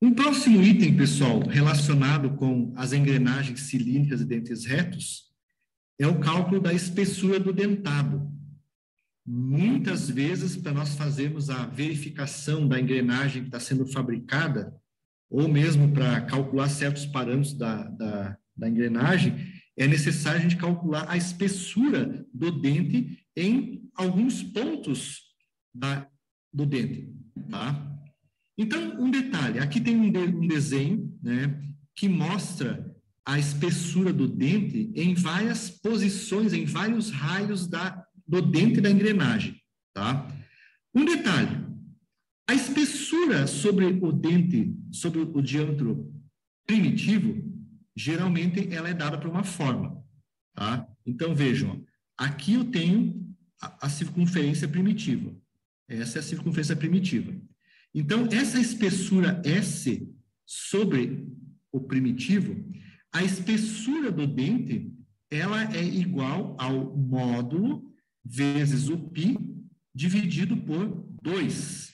Um próximo item, pessoal, relacionado com as engrenagens cilíndricas e dentes retos, é o cálculo da espessura do dentado. Muitas vezes, para nós fazermos a verificação da engrenagem que está sendo fabricada, ou mesmo para calcular certos parâmetros da engrenagem, é necessário a gente calcular a espessura do dente em alguns pontos do dente, tá? Então, um detalhe, aqui tem um desenho, né, que mostra a espessura do dente em várias posições, em vários raios do dente da engrenagem, tá? Um detalhe, a espessura sobre o dente, sobre o diâmetro primitivo, geralmente ela é dada por uma forma, tá? Então, vejam, aqui eu tenho a circunferência primitiva. Essa é a circunferência primitiva. Então, essa espessura S sobre o primitivo, a espessura do dente, ela é igual ao módulo vezes o π dividido por 2.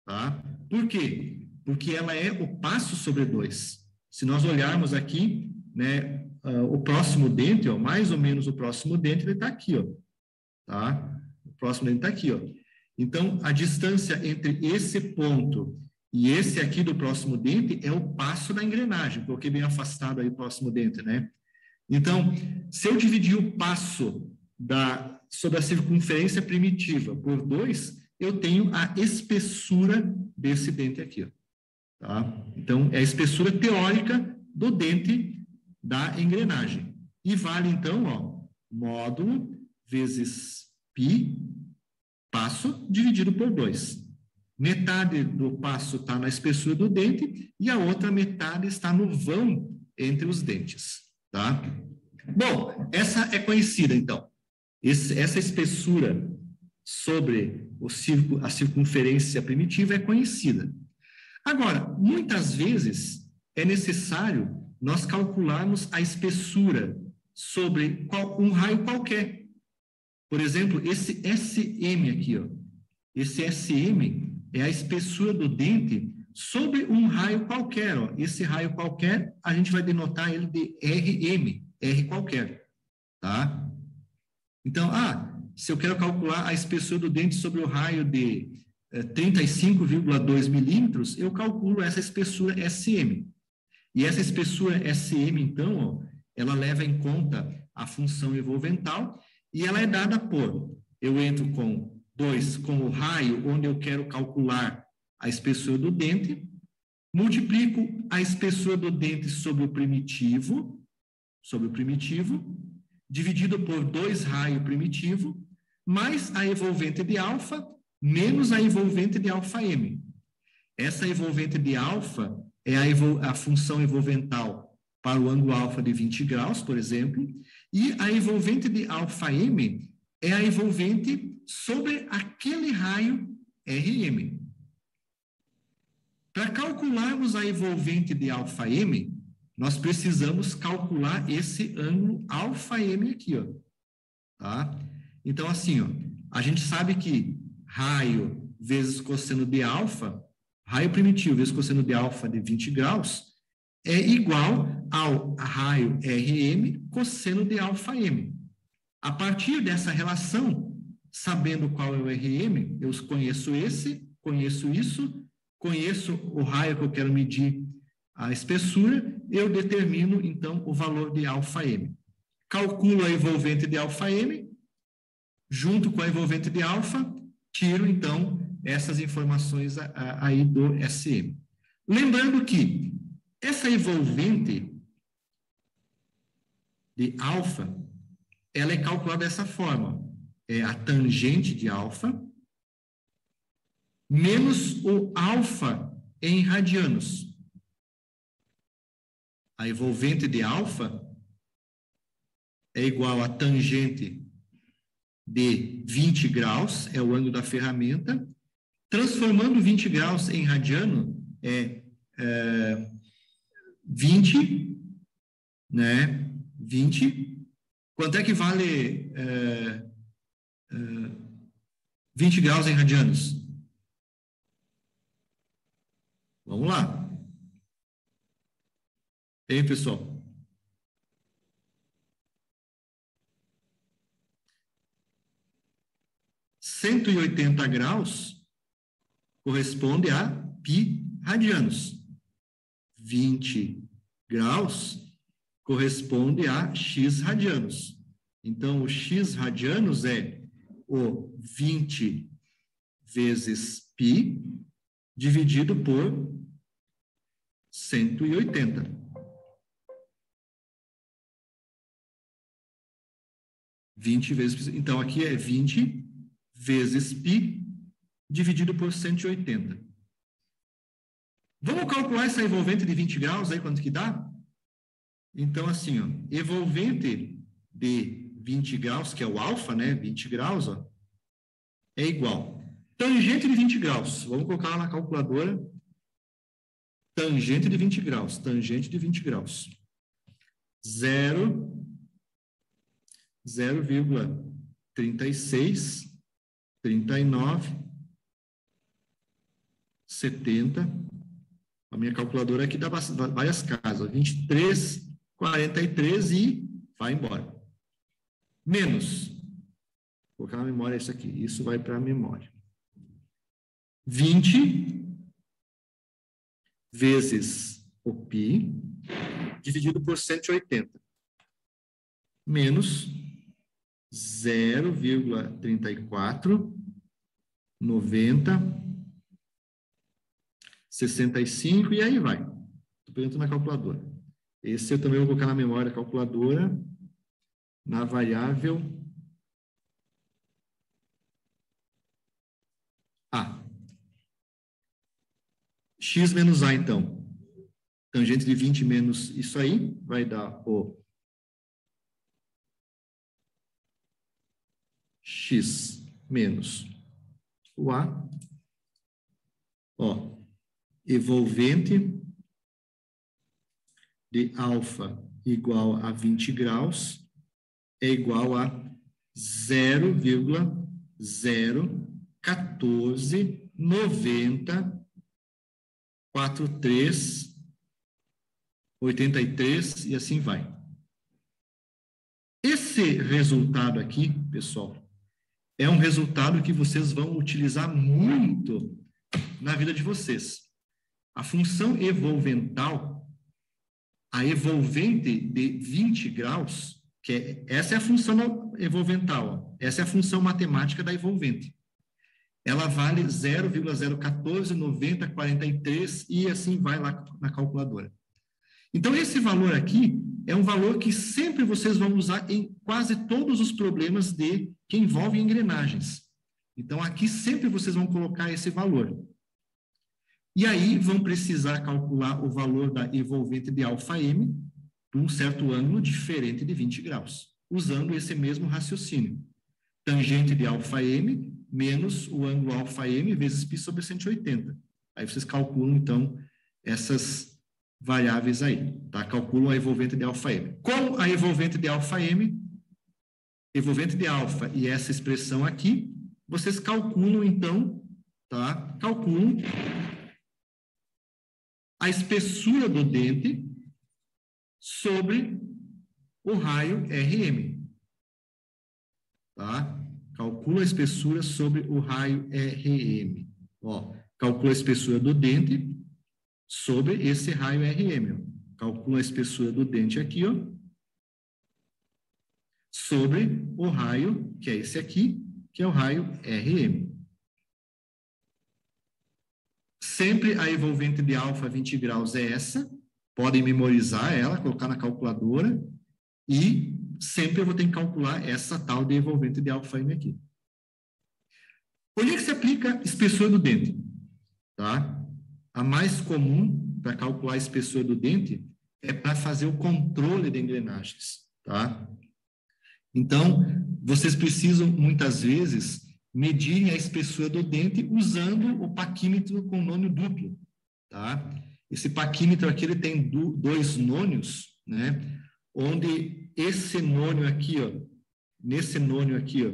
Tá? Por quê? Porque ela é o passo sobre 2. Se nós olharmos aqui, né, o próximo dente, ó, mais ou menos o próximo dente, ele está aqui, ó. Tá? O próximo dente está aqui, ó. Então, a distância entre esse ponto e esse aqui do próximo dente é o passo da engrenagem. Coloquei bem afastado aí o próximo dente, né? Então, se eu dividir o passo sobre a circunferência primitiva por 2, eu tenho a espessura desse dente aqui, ó. Tá? Então, é a espessura teórica do dente da engrenagem. E vale, então, ó, módulo vezes π, passo, dividido por 2. Metade do passo está na espessura do dente e a outra metade está no vão entre os dentes, tá? Bom, essa é conhecida, então. Essa espessura sobre a circunferência primitiva é conhecida. Agora, muitas vezes é necessário nós calcularmos a espessura sobre um raio qualquer. Por exemplo, esse SM aqui, ó. Esse SM é a espessura do dente sobre um raio qualquer, ó. Esse raio qualquer, a gente vai denotar ele de RM, R qualquer, tá? Então, se eu quero calcular a espessura do dente sobre o raio de 35,2 milímetros, eu calculo essa espessura SM. E essa espessura SM, então, ó, ela leva em conta a função envolvental e ela é dada por, eu entro com 2, com o raio onde eu quero calcular a espessura do dente, multiplico a espessura do dente sobre o primitivo, dividido por 2 raio primitivo, mais a envolvente de alfa, menos a envolvente de alfa M. Essa envolvente de alfa é a função envolvental para o ângulo alfa de 20 graus, por exemplo, e a envolvente de alfa M é a envolvente sobre aquele raio RM. Para calcularmos a envolvente de alfa M, nós precisamos calcular esse ângulo alfa M aqui, ó. Tá? Então, assim, ó, a gente sabe que raio vezes cosseno de alfa, raio primitivo vezes cosseno de alfa de 20 graus, é igual ao raio RM cosseno de alfa M. A partir dessa relação, sabendo qual é o RM, eu conheço conheço isso, conheço o raio que eu quero medir a espessura, eu determino, então, o valor de alfa M. Calculo a envolvente de alfa M, junto com a envolvente de alfa, tiro, então, essas informações aí do SM. Lembrando que essa envolvente de alfa, ela é calculada dessa forma. É a tangente de alfa menos o alfa em radianos. A envolvente de alfa é igual a tangente de 20 graus, é o ângulo da ferramenta. Transformando 20 graus em radiano, é 20, né? 20. Quanto é que vale 20 graus em radianos? Vamos lá. Hein, pessoal? (180° corresponde a π radianos. 20 graus corresponde a x radianos. Então, o x radianos é o 20 vezes π dividido por 180. Então, aqui é 20 vezes π dividido por 180. Vamos calcular essa envolvente de 20 graus aí, quanto que dá? Então, assim, ó, envolvente de 20 graus, que é o alfa, né? 20 graus, ó, é igual. Tangente de 20 graus. Vamos colocar lá na calculadora. Tangente de 20 graus. Tangente de 20 graus. 0,36, 39, 70. A minha calculadora aqui dá várias casas. 23, 43 e vai embora. Menos. Vou colocar na memória isso aqui. Isso vai para a memória. 20 vezes o π dividido por 180. Menos 0,34, 90, 65 e aí vai. Estou pegando na calculadora. Esse eu também vou colocar na memória da calculadora, na variável A. X menos A, então. Tangente de 20 menos isso aí vai dar o X menos o A. Ó, envolvente de alfa igual a 20 graus é igual a 0,014,383 e assim vai. Esse resultado aqui, pessoal, é um resultado que vocês vão utilizar muito na vida de vocês. A função evolvental, a evolvente de 20 graus, essa é a função evolvental, essa é a função matemática da evolvente. Ela vale 0,0149043 e assim vai lá na calculadora. Então, esse valor aqui é um valor que sempre vocês vão usar em quase todos os problemas que envolvem engrenagens. Então, aqui sempre vocês vão colocar esse valor. E aí, vão precisar calcular o valor da envolvente de αm por um certo ângulo diferente de 20 graus, usando esse mesmo raciocínio. Tangente de αm menos o ângulo αm vezes π sobre 180. Aí vocês calculam, então, essas variáveis aí, tá? Calculam a envolvente de αm. Com a envolvente de αm, envolvente de alfa e essa expressão aqui, vocês calculam, então, tá? Calculam a espessura do dente sobre o raio RM. Tá? Calcula a espessura sobre o raio RM. Ó, calcula a espessura do dente sobre esse raio RM. Ó. Calcula a espessura do dente aqui, ó, sobre o raio, que é esse aqui, que é o raio RM. Sempre a envolvente de alfa 20 graus é essa. Podem memorizar ela, colocar na calculadora. E sempre eu vou ter que calcular essa tal de envolvente de alfa-m aqui. Onde é que se aplica a espessura do dente? Tá? A mais comum para calcular a espessura do dente é para fazer o controle de engrenagens. Tá? Então, vocês precisam, muitas vezes, medirem a espessura do dente usando o paquímetro com nônio duplo. Tá? Esse paquímetro aqui ele tem dois nônios, né? Onde esse nônio aqui, ó, nesse nônio aqui, ó,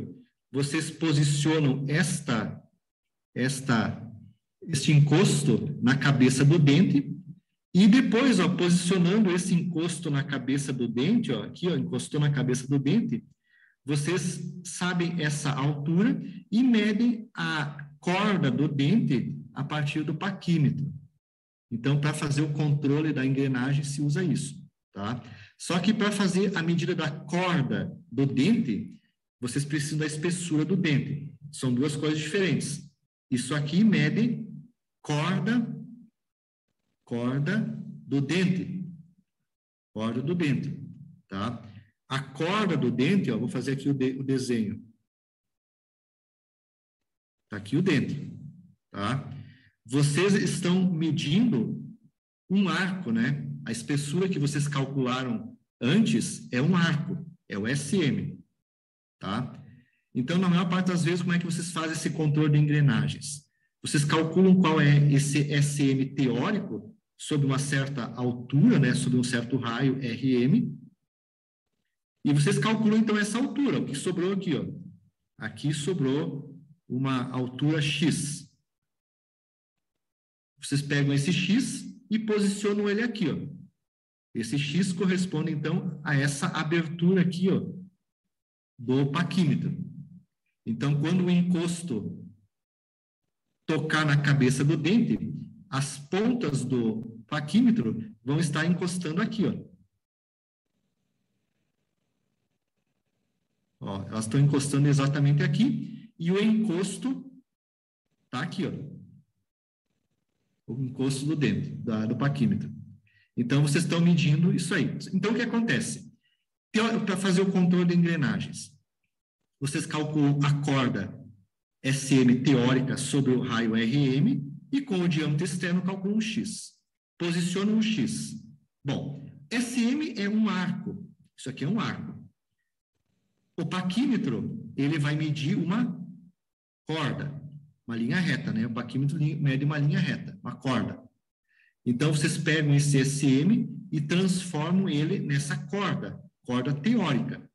vocês posicionam este encosto na cabeça do dente e depois, ó, posicionando esse encosto na cabeça do dente, ó, aqui, ó, encostou na cabeça do dente, vocês sabem essa altura e medem a corda do dente a partir do paquímetro. Então, para fazer o controle da engrenagem, se usa isso, tá? Só que para fazer a medida da corda do dente, vocês precisam da espessura do dente. São duas coisas diferentes. Isso aqui mede corda do dente. Corda do dente, tá? A corda do dente, ó, vou fazer aqui o desenho. Tá aqui o dente, tá? Vocês estão medindo um arco, né? A espessura que vocês calcularam antes é um arco, é o SM, tá? Então, na maior parte das vezes, como é que vocês fazem esse controle de engrenagens? Vocês calculam qual é esse SM teórico sobre uma certa altura, né? Sobre um certo raio RM. E vocês calculam, então, essa altura, o que sobrou aqui, ó. Aqui sobrou uma altura X. Vocês pegam esse X e posicionam ele aqui, ó. Esse X corresponde, então, a essa abertura aqui, ó, do paquímetro. Então, quando o encosto tocar na cabeça do dente, as pontas do paquímetro vão estar encostando aqui, ó. Ó, elas estão encostando exatamente aqui e o encosto tá aqui, ó. O encosto do dente, do paquímetro. Então, vocês estão medindo isso aí. Então, o que acontece? Para fazer o controle de engrenagens, vocês calculam a corda SM teórica sobre o raio RM e com o diâmetro externo calculam um X. Posicionam o X. Bom, SM é um arco. Isso aqui é um arco. O paquímetro, ele vai medir uma corda, uma linha reta, né? O paquímetro mede uma linha reta, uma corda. Então, vocês pegam esse SM e transformam ele nessa corda teórica.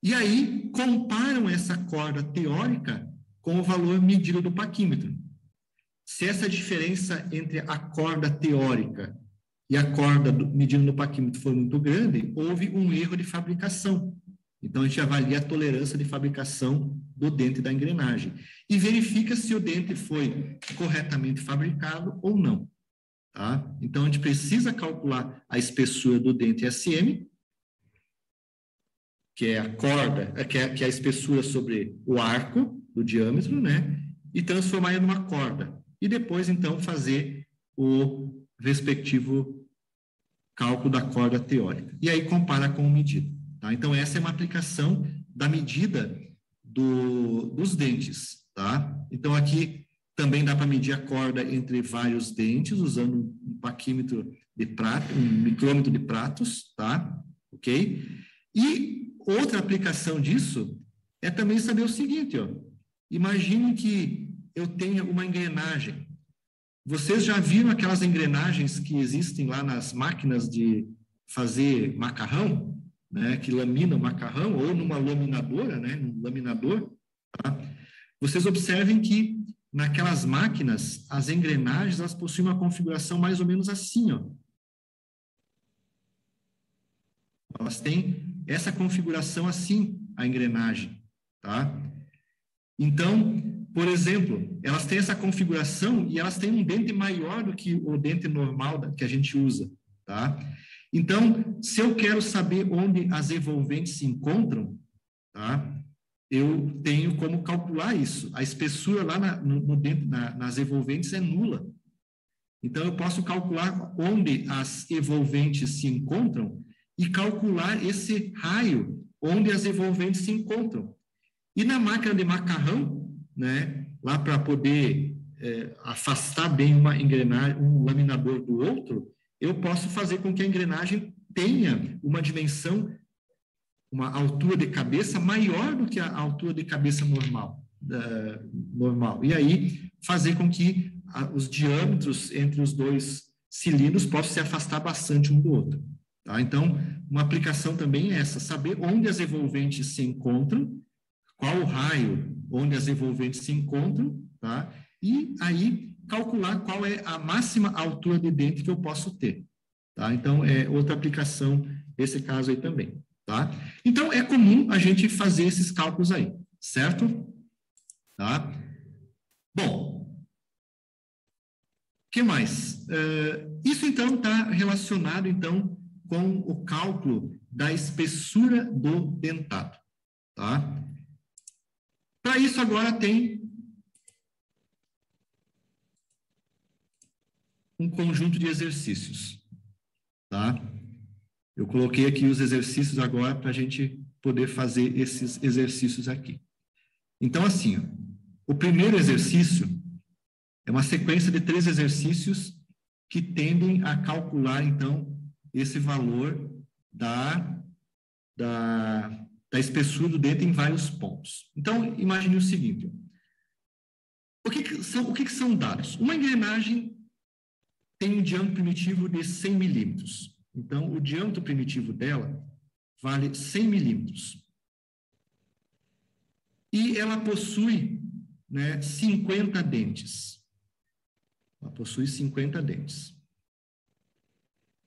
E aí, comparam essa corda teórica com o valor medido do paquímetro. Se essa diferença entre a corda teórica e a corda medida no paquímetro for muito grande, houve um erro de fabricação. Então, a gente avalia a tolerância de fabricação do dente da engrenagem e verifica se o dente foi corretamente fabricado ou não. Tá? Então, a gente precisa calcular a espessura do dente SM, que é a corda, que é a espessura sobre o arco do diâmetro, né? E transformar ele numa corda. E depois, então, fazer o respectivo cálculo da corda teórica. E aí, compara com o medido. Tá? Então, essa é uma aplicação da medida dos dentes. Tá? Então, aqui também dá para medir a corda entre vários dentes, usando um paquímetro de prato, um micrômetro de pratos. Tá? Ok? E outra aplicação disso é também saber o seguinte, ó. Imagine que eu tenha uma engrenagem. Vocês já viram aquelas engrenagens que existem lá nas máquinas de fazer macarrão, né, que laminam macarrão, ou numa laminadora, né, num laminador, tá? Vocês observem que naquelas máquinas, as engrenagens, elas possuem uma configuração mais ou menos assim, ó. Elas têm essa configuração assim, a engrenagem, tá? Então, por exemplo, elas têm essa configuração e elas têm um dente maior do que o dente normal que a gente usa, tá? Então, se eu quero saber onde as evolventes se encontram, tá? Eu tenho como calcular isso. A espessura lá no dente, nas evolventes é nula. Então, eu posso calcular onde as evolventes se encontram e calcular esse raio onde as evolventes se encontram. E na máquina de macarrão, né, lá para poder afastar bem uma engrenagem, um laminador do outro, eu posso fazer com que a engrenagem tenha uma dimensão, uma altura de cabeça maior do que a altura de cabeça normal. E aí fazer com que os diâmetros entre os dois cilindros possam se afastar bastante um do outro. Tá? Então, uma aplicação também é essa, saber onde as evolventes se encontram, qual o raio onde as evolventes se encontram, tá? e aí calcular qual é a máxima altura de dente que eu posso ter. Tá? Então, é outra aplicação, esse caso aí também. Tá? Então, é comum a gente fazer esses cálculos aí, certo? Tá? Bom, o que mais? Isso, então, está relacionado, então, com o cálculo da espessura do dentado. Tá? Para isso, agora tem um conjunto de exercícios. Tá? Eu coloquei aqui os exercícios agora para a gente poder fazer esses exercícios aqui. Então, assim, ó, o primeiro exercício é uma sequência de 3 exercícios que tendem a calcular, então, esse valor da espessura do dente em vários pontos. Então, imagine o seguinte. O que são dados? Uma engrenagem tem um diâmetro primitivo de 100 milímetros. Então, o diâmetro primitivo dela vale 100 milímetros. E ela possui, né, 50 dentes. Ela possui 50 dentes.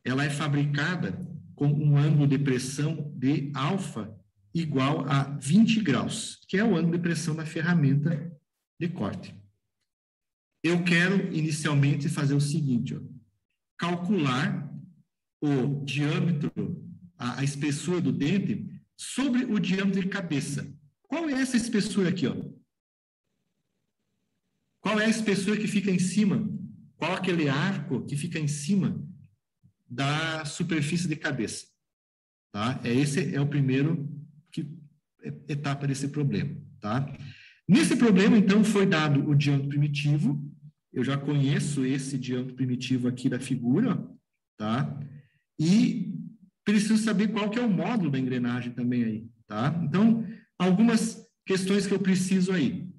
Ela é fabricada com um ângulo de pressão de alfa igual a 20 graus, que é o ângulo de pressão da ferramenta de corte. Eu quero, inicialmente, fazer o seguinte, ó, calcular o diâmetro, a espessura do dente sobre o diâmetro de cabeça. Qual é essa espessura aqui, ó? Qual é a espessura que fica em cima? Qual aquele arco que fica em cima da superfície de cabeça? Tá? Esse é o primeiro etapa desse problema. Tá? Nesse problema, então, foi dado o diâmetro primitivo. Eu já conheço esse diâmetro primitivo aqui da figura, tá? E preciso saber qual que é o módulo da engrenagem também aí, tá? Então, algumas questões que eu preciso aí.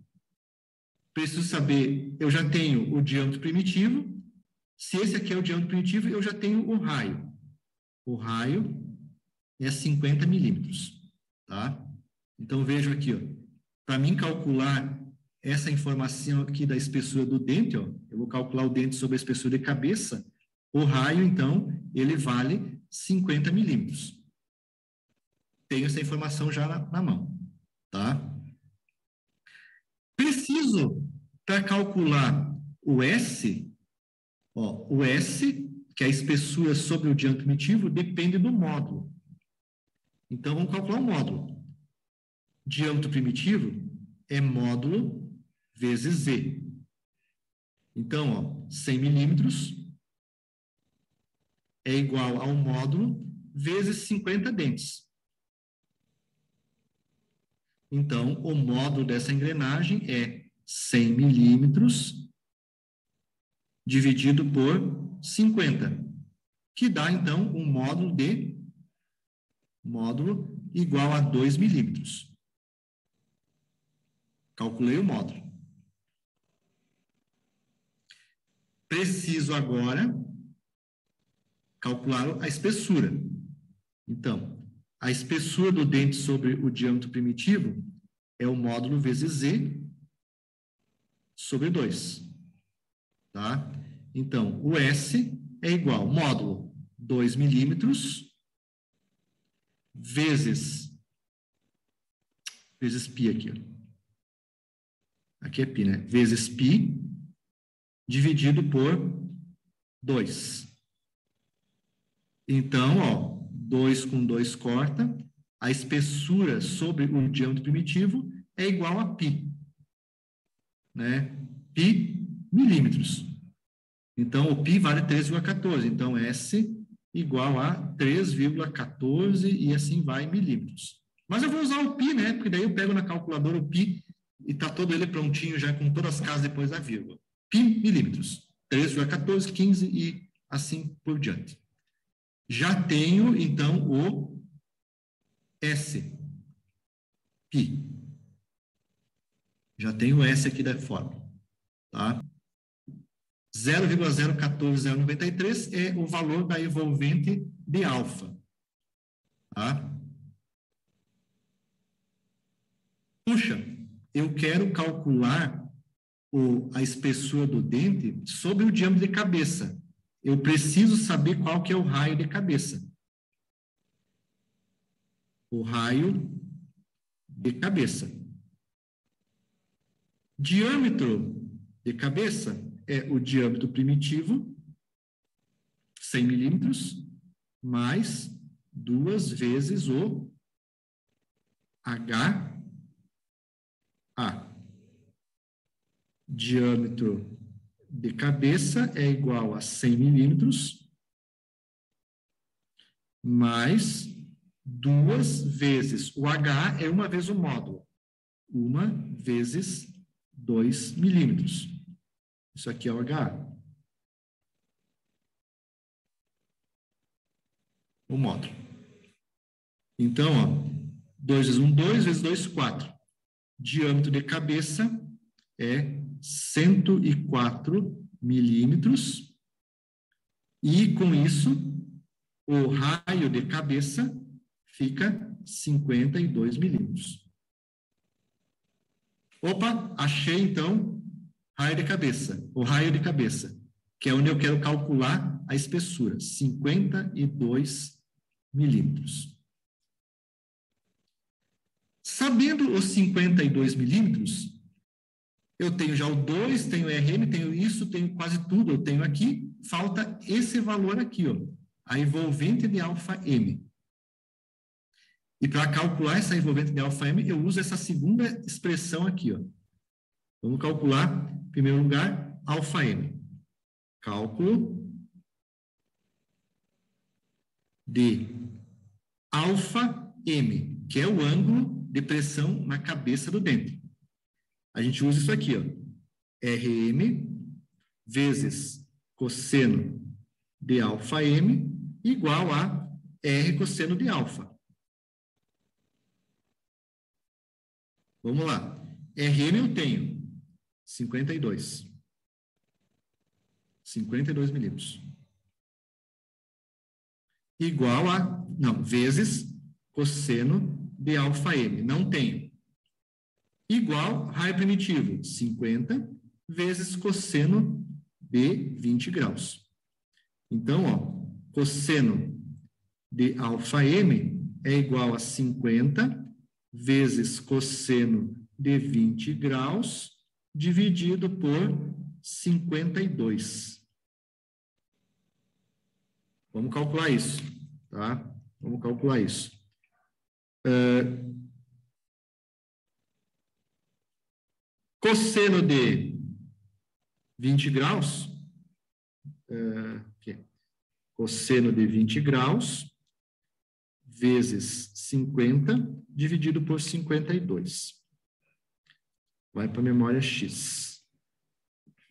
Preciso saber, eu já tenho o diâmetro primitivo. Se esse aqui é o diâmetro primitivo, eu já tenho o raio. O raio é 50 milímetros, tá? Então, vejo aqui, ó. Para mim calcular essa informação aqui da espessura do dente, ó, eu vou calcular o dente sobre a espessura de cabeça. O raio, então, ele vale 50 milímetros. Tenho essa informação já na mão, tá? Preciso, para calcular o S, ó, o S, que é a espessura sobre o diâmetro primitivo, depende do módulo. Então, vamos calcular o módulo. Diâmetro primitivo é módulo vezes Z. Então, ó, 100 milímetros é igual ao módulo vezes 50 dentes. Então, o módulo dessa engrenagem é 100 milímetros dividido por 50, que dá, então, um módulo igual a 2 milímetros. Calculei o módulo. Preciso agora calcular a espessura. Então, a espessura do dente sobre o diâmetro primitivo é o módulo vezes Z sobre 2. Tá? Então, o S é igual ao módulo 2 milímetros vezes π aqui. Ó. Aqui é π, né? Vezes π dividido por 2. Então, ó, 2 com 2 corta. A espessura sobre o diâmetro primitivo é igual a π. Né? Π milímetros. Então, o π vale 3,14. Então, S igual a 3,14 e assim vai milímetros. Mas eu vou usar o π, né? Porque daí eu pego na calculadora o π e está todo ele prontinho já com todas as casas depois da vírgula. π milímetros. 3,14, 15 e assim por diante. Já tenho, então, o S. π. Já tenho o S aqui da fórmula. Tá? 0,014093 é o valor da envolvente de alfa. Tá? Puxa, eu quero calcular a espessura do dente sobre o diâmetro de cabeça. Eu preciso saber qual que é o raio de cabeça. O raio de cabeça. Diâmetro de cabeça é o diâmetro primitivo, 100 milímetros, mais 2 vezes o HA. Diâmetro de cabeça é igual a 100 milímetros, mais 2 vezes o HA é 1 vez o módulo. 1 vezes 2 milímetros. Isso aqui é o HA. O módulo. Então, ó, 2 vezes 1, 2 vezes 2, 4. Diâmetro de cabeça é 104 milímetros. E, com isso, o raio de cabeça fica 52 milímetros. Opa, achei, então, raio de cabeça. O raio de cabeça, que é onde eu quero calcular a espessura, 52 milímetros. Sabendo os 52 milímetros, eu tenho já o 2, tenho o RM, tenho isso, tenho quase tudo, eu tenho aqui, falta esse valor aqui, ó, a envolvente de αm. E para calcular essa envolvente de αm, eu uso essa segunda expressão aqui, ó. Vamos calcular, em primeiro lugar, αm. Cálculo de αm, que é o ângulo de pressão na cabeça do dente. A gente usa isso aqui, ó. Rm vezes cosseno de αm igual a R cosseno de alfa. Vamos lá. Rm eu tenho 52 milímetros. Igual a, vezes cosseno de αm. Não tenho. Igual raio primitivo, 50 vezes cosseno de 20 graus. Então, ó, cosseno de αm é igual a 50 vezes cosseno de 20 graus dividido por 52. Vamos calcular isso, tá? Vamos calcular isso. Cosseno de 20 graus, cosseno de 20 graus, vezes 50, dividido por 52. Vai para a memória X.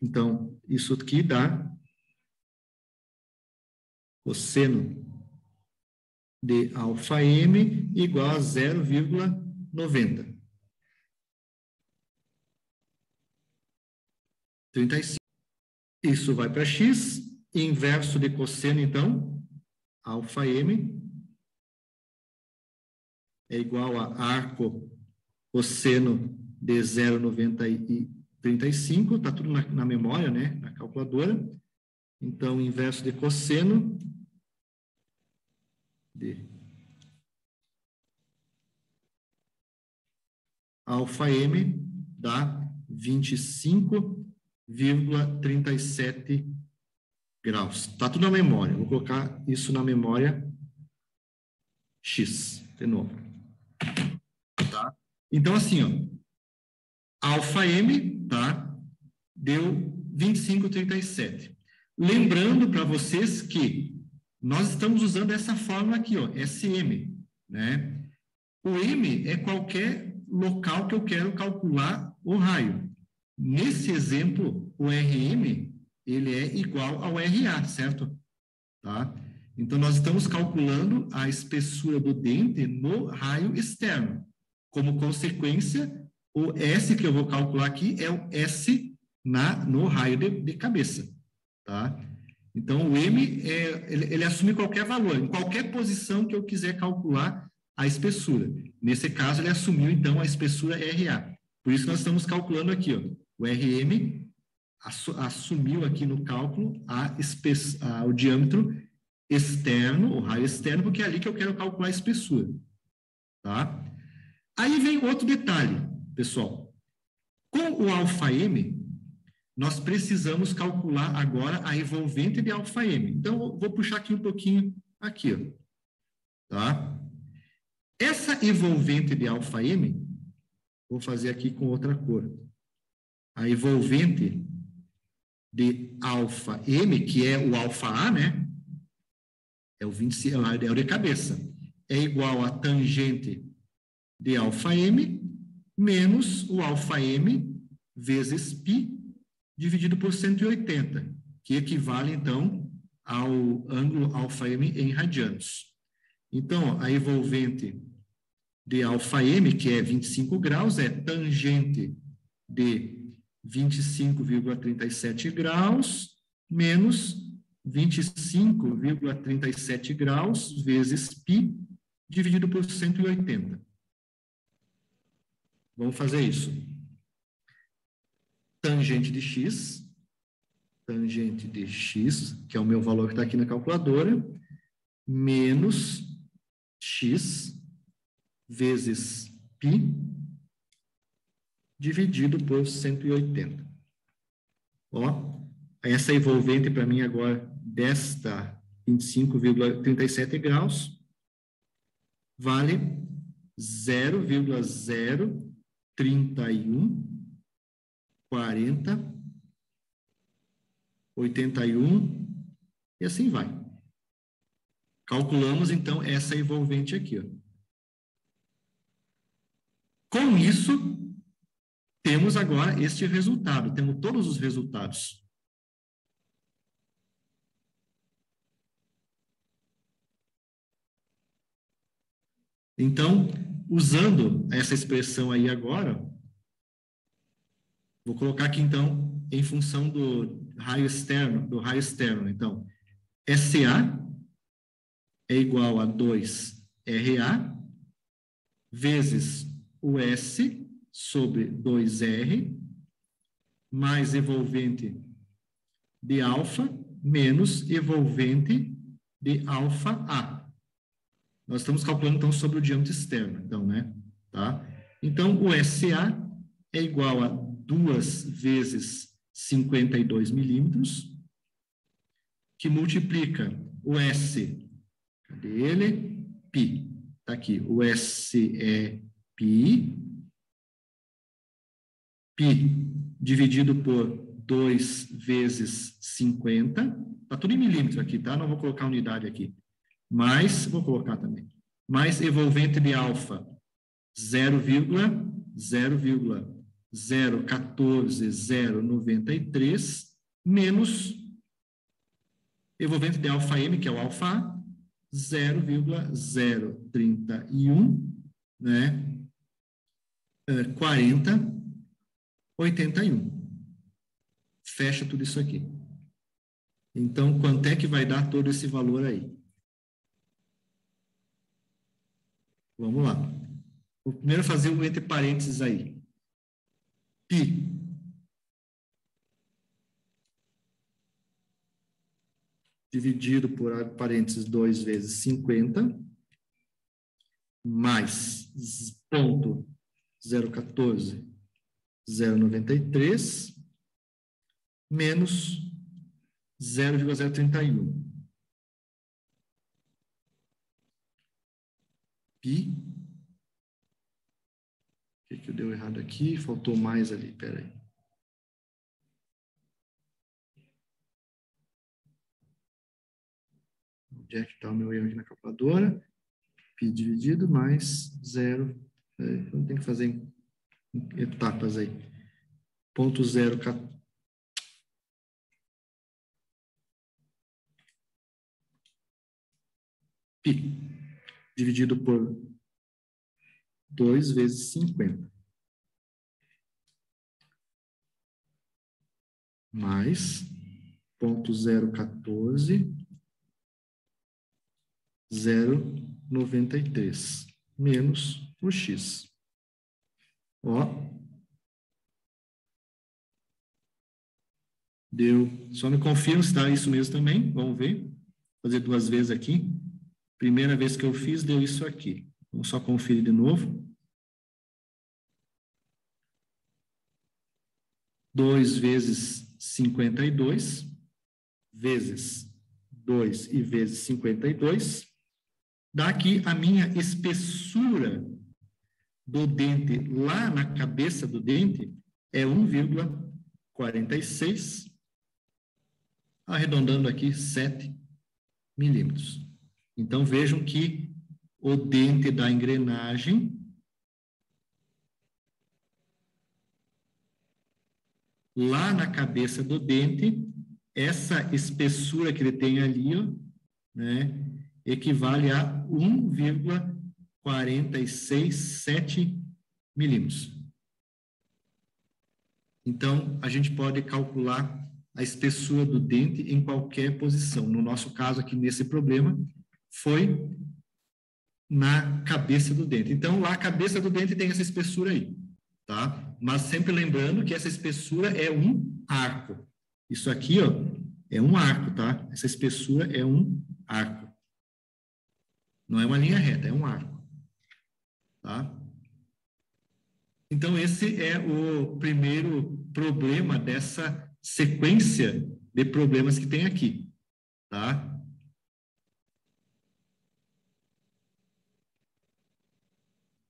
Então, isso aqui dá cosseno de αm igual a 0,90. 35. Isso vai para X, inverso de cosseno, então, αm é igual a arco cosseno de 0,35, está tudo na memória, né, na calculadora. Então, inverso de cosseno de αm dá 25,37 graus. Está tudo na memória. Vou colocar isso na memória X, de novo. Tá? Então, assim, ó, αm, tá? Deu 25,37. Lembrando para vocês que nós estamos usando essa fórmula aqui, ó, SM, né? O M é qualquer local que eu quero calcular o raio. Nesse exemplo, o RM, ele é igual ao RA, certo? Tá? Então, nós estamos calculando a espessura do dente no raio externo. Como consequência, o S que eu vou calcular aqui é o S no raio de cabeça. Tá? Então, o M, ele assume qualquer valor, em qualquer posição que eu quiser calcular a espessura. Nesse caso, ele assumiu, então, a espessura RA. Por isso, nós estamos calculando aqui, ó, O RM assumiu aqui no cálculo o diâmetro externo, o raio externo, porque é ali que eu quero calcular a espessura. Tá? Aí vem outro detalhe, pessoal. Com o αm, nós precisamos calcular agora a envolvente de αm. Então, eu vou puxar aqui um pouquinho, aqui, ó. Tá? Essa envolvente de αm, vou fazer aqui com outra cor. A envolvente de αm, que é o αa, né? É o 25, é o de cabeça. É igual a tangente de αm menos o αm vezes π dividido por 180, que equivale, então, ao ângulo αm em radianos. Então, a envolvente de αm, que é 25 graus, é tangente de 25,37 graus menos 25,37 graus vezes π dividido por 180. Vamos fazer isso. Tangente de x, que é o meu valor que está aqui na calculadora, menos x vezes π dividido por 180. Ó, essa envolvente para mim agora desta 25,37 graus vale 0,03140 81 e assim vai. Calculamos então essa envolvente aqui, ó. Com isso, temos agora este resultado, temos todos os resultados. Então, usando essa expressão aí agora, vou colocar aqui então em função do raio externo, então, SA é igual a 2RA vezes o S sobre 2R mais envolvente de alfa menos envolvente de alfa-A. Nós estamos calculando, então, sobre o diâmetro externo, então, né? Tá? Então, o SA é igual a 2 vezes 52 milímetros, que multiplica o S, cadê ele? Π. Está aqui, o S é π, dividido por 2 vezes 50, está tudo em milímetros aqui, tá? Não vou colocar unidade aqui, mas, vou colocar também, mais envolvente de alfa, 0,014093, menos envolvente de αm, que é o alfa, 0,031, né? 40,81. Fecha tudo isso aqui. Então, quanto é que vai dar todo esse valor aí? Vamos lá. Vou primeiro fazer o entre parênteses aí. Π. Dividido por parênteses 2 vezes 50, mais ponto 0,14,093, menos 0,031. Π. O que deu errado aqui? Faltou mais ali, peraí. Onde é que está o meu erro aqui na calculadora? Π dividido mais 0. Então tem que fazer em etapas aí. Ponto 0,14. Π dividido por 2 vezes 50. Mais ponto 0,14,093 menos o x. Ó. Deu. Só me confirma se está isso mesmo também. Vamos ver. Vou fazer 2 vezes aqui. Primeira vez que eu fiz, deu isso aqui. Vamos só conferir de novo. 2 vezes 52, vezes 2 e vezes 52, dá aqui a minha espessura do dente lá na cabeça do dente é 1,46, arredondando aqui 7 milímetros. Então, vejam que o dente da engrenagem lá na cabeça do dente, essa espessura que ele tem ali, ó, né, equivale a 1,467 milímetros. Então, a gente pode calcular a espessura do dente em qualquer posição. No nosso caso aqui, nesse problema, foi na cabeça do dente. Então, lá a cabeça do dente tem essa espessura aí, tá? Mas sempre lembrando que essa espessura é um arco. Isso aqui, ó, é um arco, tá? Essa espessura é um arco. Não é uma linha reta, é um arco, tá? Então, esse é o primeiro problema dessa sequência de problemas que tem aqui, tá?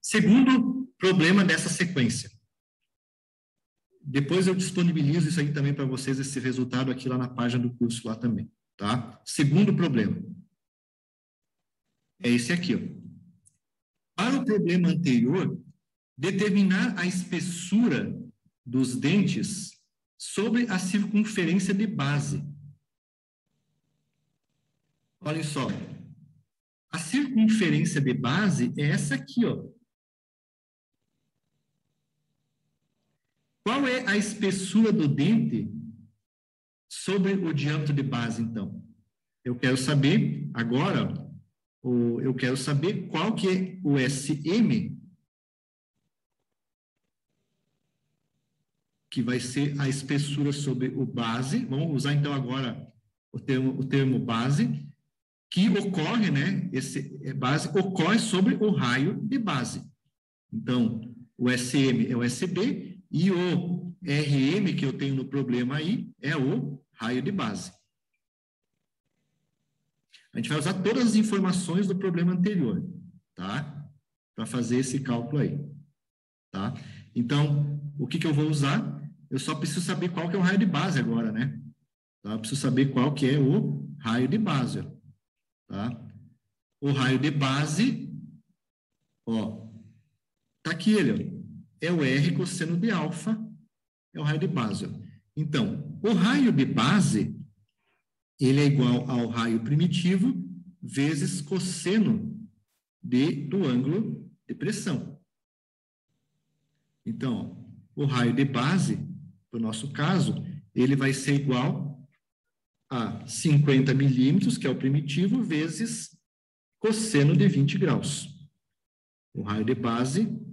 Segundo problema dessa sequência. Depois eu disponibilizo isso aí também para vocês, esse resultado aqui lá na página do curso lá também, tá? Segundo problema. É esse aqui, ó. Para o problema anterior, determinar a espessura dos dentes sobre a circunferência de base. Olhem só. A circunferência de base é essa aqui, ó. Qual é a espessura do dente sobre o diâmetro de base, então? Eu quero saber, agora, eu quero saber qual que é o SM, que vai ser a espessura sobre o base. Vamos usar, então, agora o termo base, que ocorre, né? Esse base ocorre sobre o raio de base. Então, o SM é o SB e o RM que eu tenho no problema aí é o raio de base. A gente vai usar todas as informações do problema anterior, tá? Para fazer esse cálculo aí, tá? Então, o que eu vou usar? Eu só preciso saber qual que é o raio de base agora, né? Tá? Eu preciso saber qual que é o raio de base, tá? O raio de base, ó, tá aqui ele, ó. É o R cosseno de alfa, é o raio de base. Então, o raio de base, ele é igual ao raio primitivo vezes cosseno do ângulo de pressão. Então, o raio de base, no nosso caso, ele vai ser igual a 50 milímetros, que é o primitivo, vezes cosseno de 20 graus. O raio de base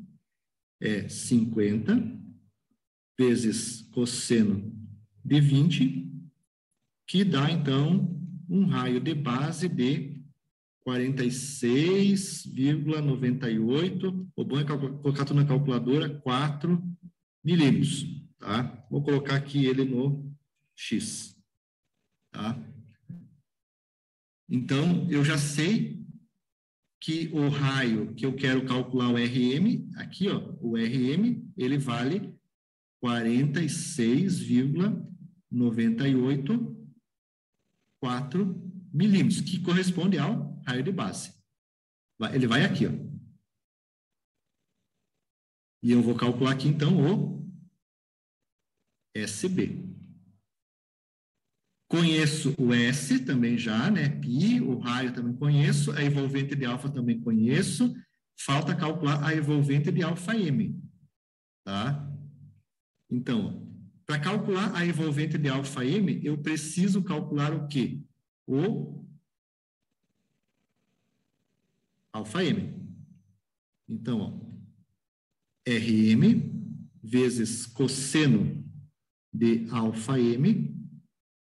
é 50 vezes cosseno de 20, que dá, então, um raio de base de 46,98, o bom é colocar tudo na calculadora, 4 milímetros, tá? Vou colocar aqui ele no X, tá? Então, eu já sei que o raio que eu quero calcular o RM, aqui, ó, o RM, ele vale 46,98 milímetros, que corresponde ao raio de base. Ele vai aqui, ó. E eu vou calcular aqui, então, o SB. Conheço o S também já, né? Pi, o raio também conheço, a envolvente de alfa também conheço. Falta calcular a envolvente de alfa M, tá? Então, para calcular a envolvente de alfa M, eu preciso calcular o quê? O alfa M. Então, ó, RM vezes cosseno de alfa M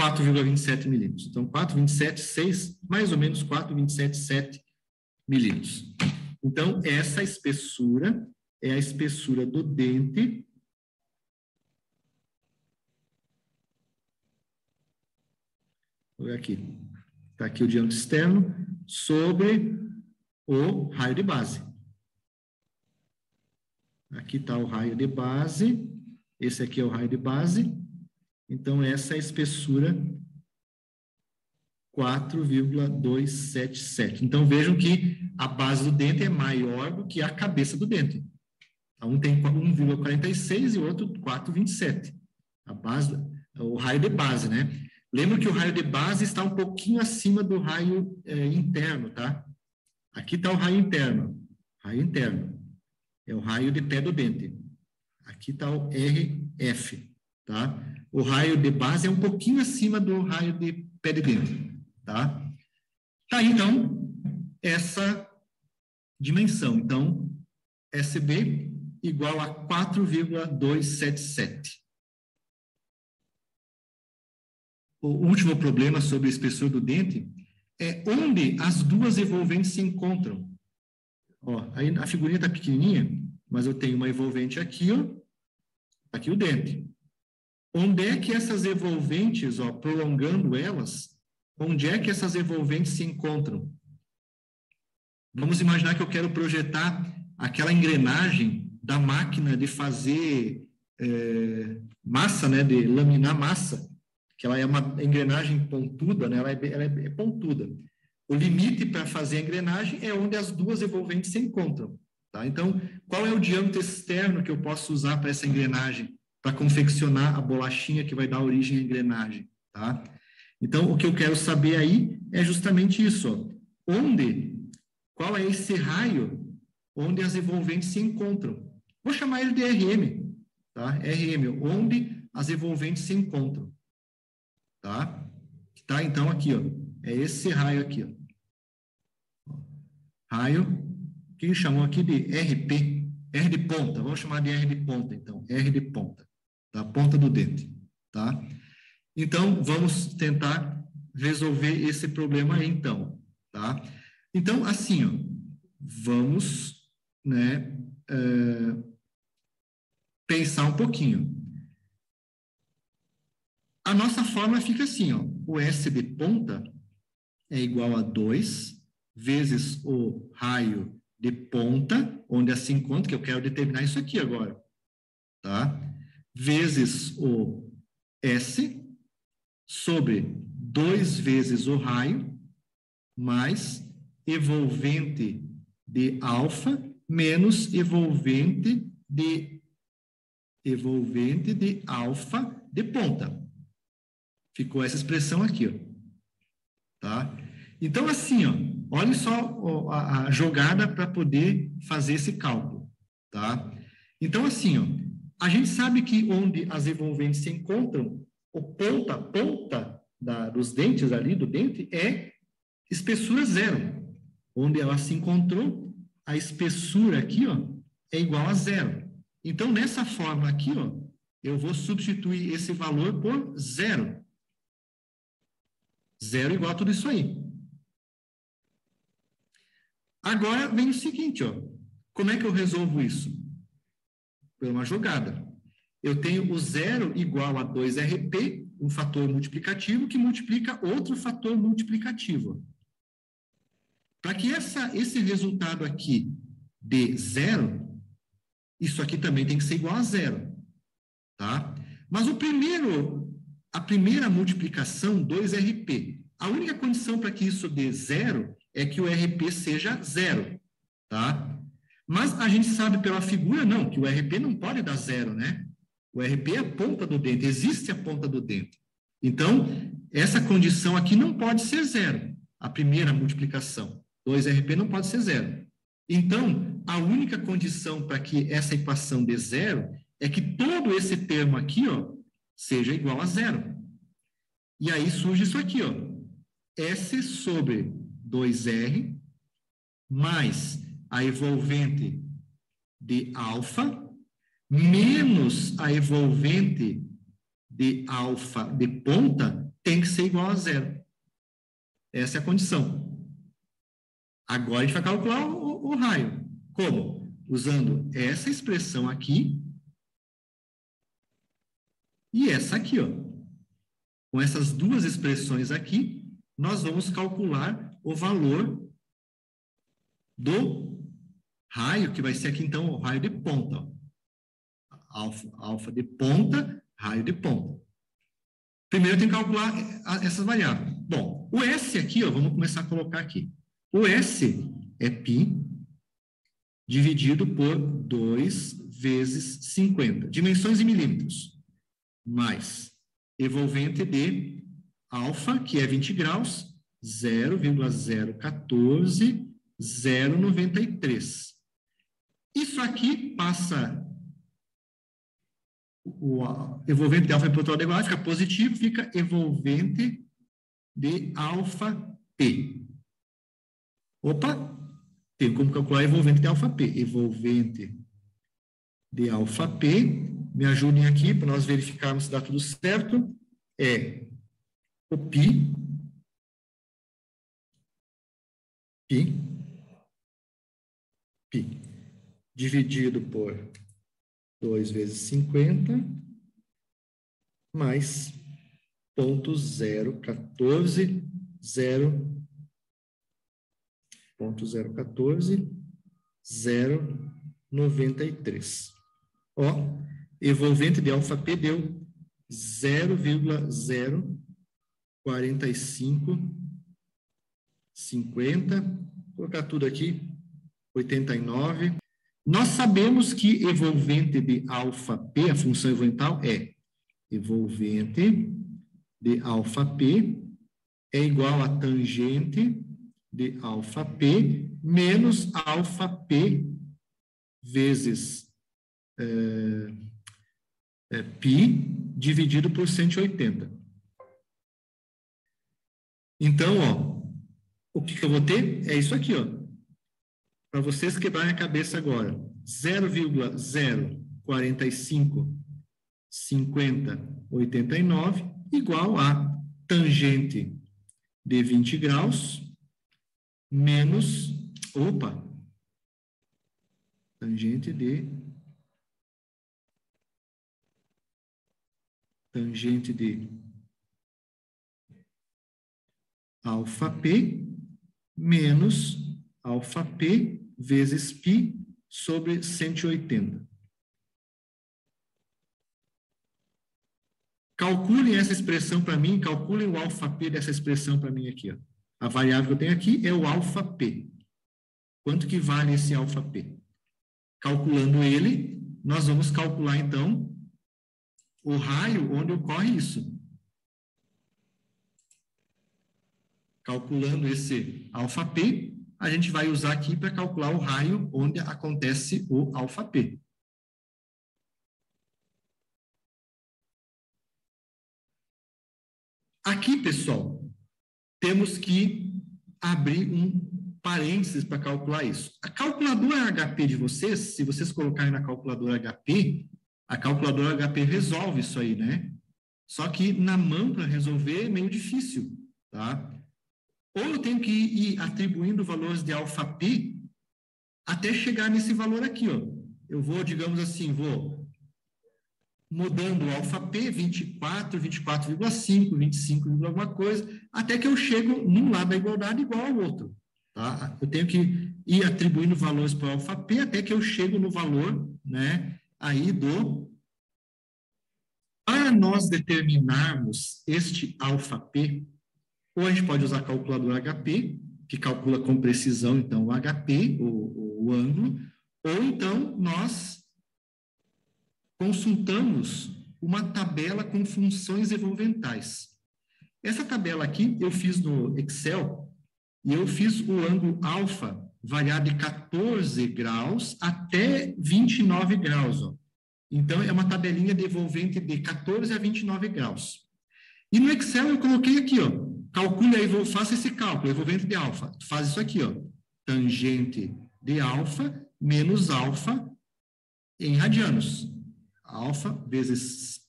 4,27 milímetros. Então, 4,27,6, mais ou menos 4,27,7 milímetros. Então, essa espessura é a espessura do dente aqui. Está aqui o diâmetro externo sobre o raio de base. Aqui está o raio de base. Esse aqui é o raio de base. Então, essa é a espessura 4,277. Então, vejam que a base do dente é maior do que a cabeça do dente. Um tem 1,46 e o outro 4,27. A base, o raio de base, né? Lembra que o raio de base está um pouquinho acima do raio interno, tá? Aqui está o raio interno. Raio interno. É o raio de pé do dente. Aqui está o RF, tá? O raio de base é um pouquinho acima do raio de pé de dente, tá? Tá aí, então, essa dimensão. Então, SB igual a 4,277. O último problema sobre a espessura do dente é onde as duas envolventes se encontram. Ó, aí a figurinha está pequenininha, mas eu tenho uma envolvente aqui, ó, aqui o dente. Onde é que essas envolventes, ó, prolongando elas, onde é que essas envolventes se encontram? Vamos imaginar que eu quero projetar aquela engrenagem da máquina de fazer massa, né, de laminar massa, que ela é uma engrenagem pontuda, né, ela é pontuda. O limite para fazer a engrenagem é onde as duas envolventes se encontram, tá? Então, qual é o diâmetro externo que eu posso usar para essa engrenagem, para confeccionar a bolachinha que vai dar origem à engrenagem, tá? Então, o que eu quero saber aí é justamente isso, ó. Qual é esse raio onde as envolventes se encontram? Vou chamar ele de RM, tá? RM, onde as envolventes se encontram, tá? Tá, então, aqui, ó, é esse raio aqui, ó. Raio, que chamou aqui de RP, R de ponta, vamos chamar de R de ponta, então, R de ponta, da ponta do dente, tá? Então, vamos tentar resolver esse problema aí, então, tá? Então, assim, ó, vamos, né, pensar um pouquinho. A nossa fórmula fica assim, ó, o S de ponta é igual a 2 vezes o raio de ponta, onde assim encontra, que eu quero determinar isso aqui agora, tá? Vezes o S sobre 2 vezes o raio, mais envolvente de alfa, menos envolvente de alfa de ponta. Ficou essa expressão aqui, ó. Tá? Então, assim, ó, olha só a jogada para poder fazer esse cálculo, tá? Então, assim, ó, a gente sabe que onde as envolventes se encontram, o ponta dos dentes ali, do dente, é espessura zero. Onde ela se encontrou, a espessura aqui, ó, é igual a zero. Então, nessa forma aqui, ó, eu vou substituir esse valor por zero. Zero igual a tudo isso aí. Agora vem o seguinte, ó. Como é que eu resolvo isso? Por uma jogada. Eu tenho o zero igual a 2RP, um fator multiplicativo, que multiplica outro fator multiplicativo. Para que esse resultado aqui dê zero, isso aqui também tem que ser igual a zero. Tá? Mas a primeira multiplicação, 2RP. A única condição para que isso dê zero é que o RP seja zero, tá? Mas a gente sabe pela figura, não, que o RP não pode dar zero, né? O RP é a ponta do dente, existe a ponta do dente. Então, essa condição aqui não pode ser zero, a primeira multiplicação. 2RP não pode ser zero. Então, a única condição para que essa equação dê zero é que todo esse termo aqui, ó, seja igual a zero. E aí surge isso aqui, ó. S sobre 2R mais a envolvente de alfa menos a envolvente de alfa de ponta tem que ser igual a zero. Essa é a condição. Agora a gente vai calcular o raio. Como? Usando essa expressão aqui e essa aqui, ó. Com essas duas expressões aqui, nós vamos calcular o valor do raio, que vai ser aqui, então, o raio de ponta. Ó. Alfa de ponta, raio de ponta. Primeiro eu tenho que calcular essas variáveis. Bom, o S aqui, ó, vamos começar a colocar aqui. O S é π dividido por 2 vezes 50. Dimensões em milímetros. Mais evolvente de alfa, que é 20 graus, 0,014093. Isso aqui passa... O evolvente de alfa e protótipo igual, fica positivo, fica evolvente de alfa P. Opa! Tem como calcular evolvente de alfa P. Evolvente de alfa P, me ajudem aqui para nós verificarmos se dá tudo certo, é o π dividido por 2 vezes 50 mais 0,014,093. Ó, evolvente de alfa P deu 0,04550, vou colocar tudo aqui, 89. Nós sabemos que evolvente de alfa P, a função evolvental, é evolvente de alfa P é igual a tangente de alfa P menos alfa P vezes π dividido por 180. Então, ó, o que eu vou ter é isso aqui, ó. Para vocês quebrarem a cabeça agora. 0,0455089 igual a tangente de 20 graus menos, tangente de alfa P menos alfa P vezes π sobre 180. Calculem essa expressão para mim, calculem o alfa P dessa expressão para mim aqui, ó. A variável que eu tenho aqui é o alfa P. Quanto que vale esse alfa P? Calculando ele, nós vamos calcular, então, o raio onde ocorre isso. Calculando esse alfa P, a gente vai usar aqui para calcular o raio onde acontece o alfa P. Aqui, pessoal, temos que abrir um parênteses para calcular isso. A calculadora HP de vocês, se vocês colocarem na calculadora HP, a calculadora HP resolve isso aí, né? Só que na mão, para resolver, é meio difícil, tá? Ou eu tenho que ir atribuindo valores de alfa P até chegar nesse valor aqui, ó. Eu vou, digamos assim, vou mudando o alfa P, 24, 24,5, 25, alguma coisa, até que eu chego num lado da igualdade igual ao outro, tá? Eu tenho que ir atribuindo valores para o alfa P até que eu chego no valor, né, aí do... Para nós determinarmos este alfa P, ou a gente pode usar a calculadora HP, que calcula com precisão, então, o HP, o ângulo, ou então nós consultamos uma tabela com funções evolventais. Essa tabela aqui eu fiz no Excel, e eu fiz o ângulo alfa variar de 14 graus até 29 graus, ó. Então, é uma tabelinha de evolvente de 14 a 29 graus. E no Excel eu coloquei aqui, ó, calcule aí, faça esse cálculo, evolvente de alfa. Faz isso aqui, ó, tangente de alfa menos alfa em radianos. Alfa vezes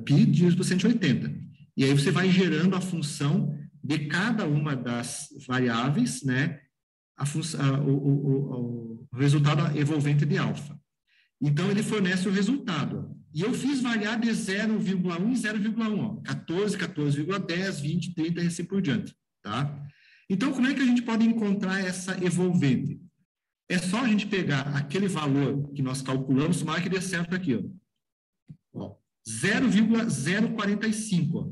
π dividido por 180. E aí você vai gerando a função de cada uma das variáveis, né? O resultado evolvente de alfa. Então, ele fornece o resultado. E eu fiz variar de 0,1 e 0,1, 14, 14,10, 20, 30 e assim por diante, tá? Então, como é que a gente pode encontrar essa evolvente? É só a gente pegar aquele valor que nós calculamos, tomara que dê certo aqui, ó. 0,045, ó.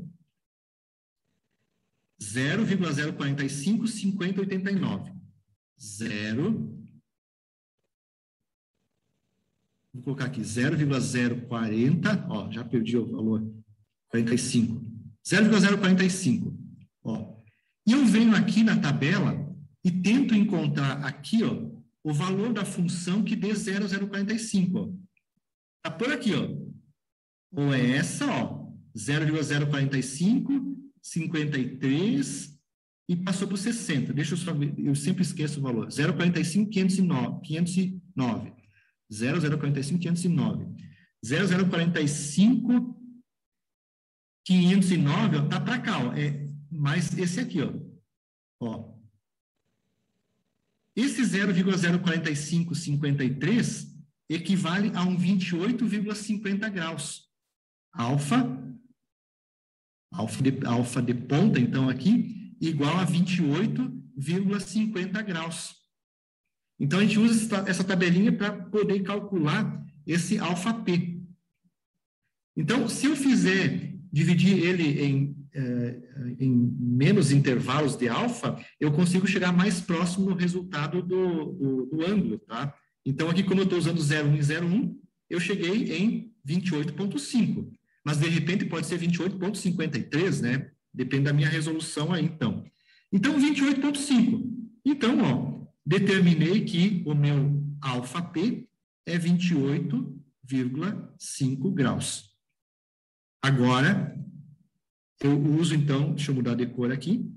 0,045, 50, 89. 0. Vou colocar aqui 0,040, ó, já perdi o valor, 45. 0,045, ó. E eu venho aqui na tabela e tento encontrar aqui, ó, o valor da função que dê 0,045, ó. Tá por aqui, ó. Ou é essa, ó, 0,045, 53 e passou para 60. Deixa eu só ver, eu sempre esqueço o valor. 0,45, 509. 0,045, 509. 0,045, 509, ó, tá para cá, ó. É mais esse aqui, ó. Esse 0,045, 53 equivale a um 28,50 graus. Alfa de ponta, então, aqui, igual a 28,50 graus. Então, a gente usa essa tabelinha para poder calcular esse alfa P. Então, se eu fizer, dividir ele em menos intervalos de alfa, eu consigo chegar mais próximo no resultado do ângulo, tá? Então, aqui, como eu estou usando 0,1 e 0,1, eu cheguei em 28,5. Mas, de repente, pode ser 28,53, né? Depende da minha resolução aí, então. Então, 28,5. Então, ó, determinei que o meu alfa P é 28,5 graus. Agora, eu uso, então, deixa eu mudar de cor aqui.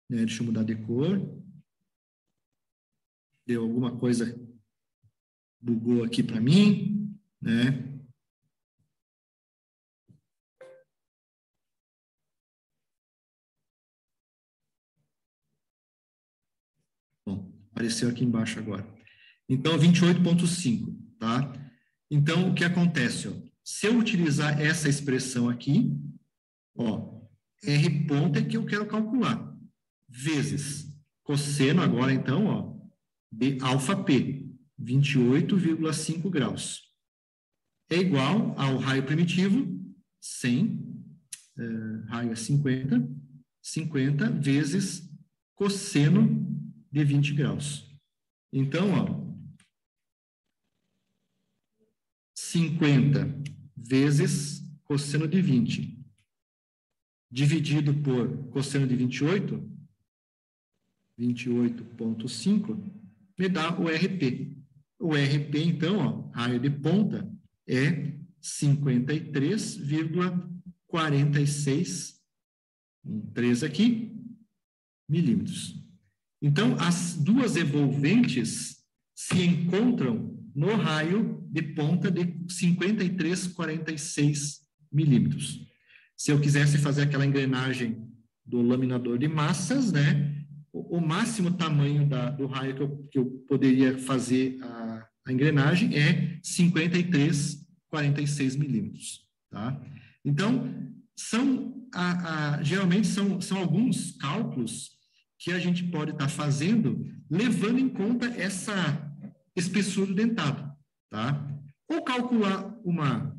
Né, deixa eu mudar de cor. Deu alguma coisa, bugou aqui para mim, né? Bom, apareceu aqui embaixo agora. Então, 28,5, tá? Então, o que acontece, ó? Se eu utilizar essa expressão aqui, ó, R ponto é que eu quero calcular, vezes cosseno agora, então, ó, de alfa P, 28,5 graus. É igual ao raio primitivo, 100, raio é 50, 50 vezes cosseno de 20 graus. Então, ó, 50 vezes cosseno de 20, dividido por cosseno de 28, 28,5, me dá o RP. O RP, então, ó, raio de ponta, é 53,46, 3 aqui, milímetros. Então, as duas evolventes se encontram no raio de ponta de 53,46 milímetros. Se eu quisesse fazer aquela engrenagem do laminador de massas, né, o máximo tamanho do raio que eu poderia fazer a engrenagem é 53,46 milímetros, tá? Então, geralmente são alguns cálculos que a gente pode estar fazendo levando em conta essa espessura do dentado, tá? Ou calcular uma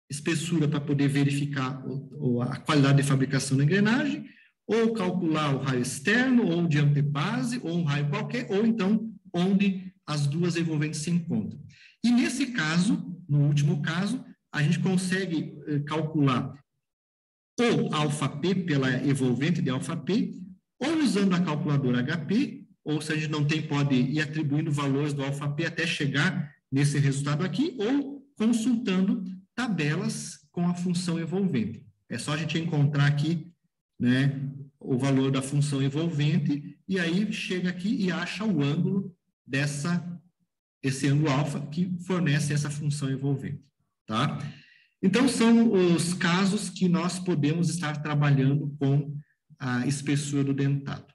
espessura para poder verificar a qualidade de fabricação da engrenagem, ou calcular o raio externo, ou de antebase, ou um raio qualquer, ou então onde as duas envolventes se encontram. E nesse caso, no último caso, a gente consegue calcular ou alfa P pela evolvente de alfa P, ou usando a calculadora HP, ou se a gente não tem, pode ir atribuindo valores do alfa P até chegar nesse resultado aqui, ou consultando tabelas com a função envolvente. É só a gente encontrar aqui, né, o valor da função envolvente, e aí chega aqui e acha o ângulo esse ângulo alfa que fornece essa função envolvente, tá? Então, são os casos que nós podemos estar trabalhando com a espessura do dentado.